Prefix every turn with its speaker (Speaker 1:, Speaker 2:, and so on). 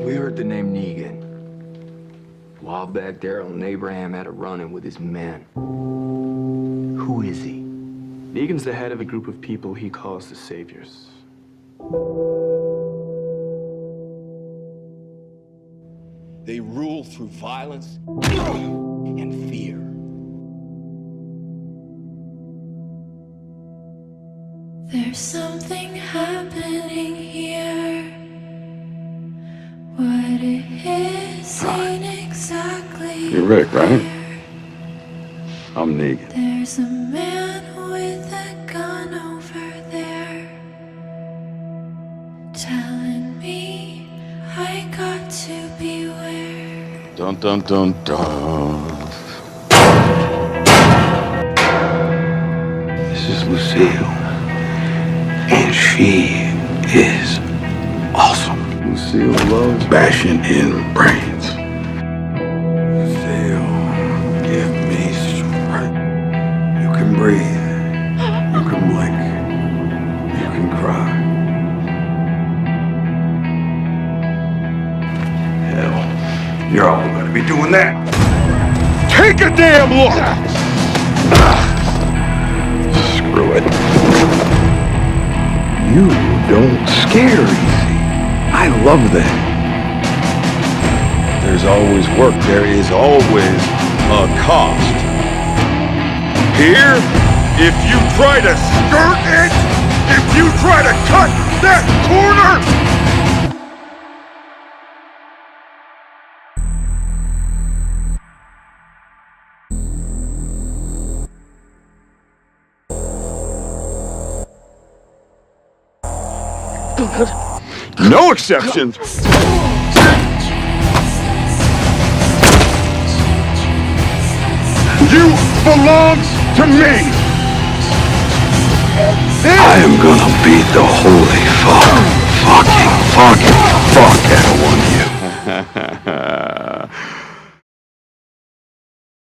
Speaker 1: We heard the name Negan. A while back, Daryl and Abraham had a run-in with his men. Who is he?
Speaker 2: Negan's the head of a group of people he calls the Saviors.
Speaker 3: They rule through violence and fear.
Speaker 4: There's something happening here. What it is ain't exactly
Speaker 5: You're Rick, right?
Speaker 4: clear.
Speaker 5: I'm Negan.
Speaker 4: There's a man with a gun over there telling me I got to beware.
Speaker 5: Dun dun dun dun.
Speaker 6: This is Lucille. And she is awesome.
Speaker 5: Lucille loves
Speaker 6: Bashing in brains. Lucille, give me strength. You can breathe. You can blink. You can cry. Hell, you're all gonna be doing that.
Speaker 5: Take a damn look! Screw it.
Speaker 6: You don't scare easy. I love that.
Speaker 5: There's always work. There is always a cost. Here, if you try to skirt it, if you try to cut that corner, no exceptions. You belong to me.
Speaker 6: I am gonna beat the holy fuck out of one of you.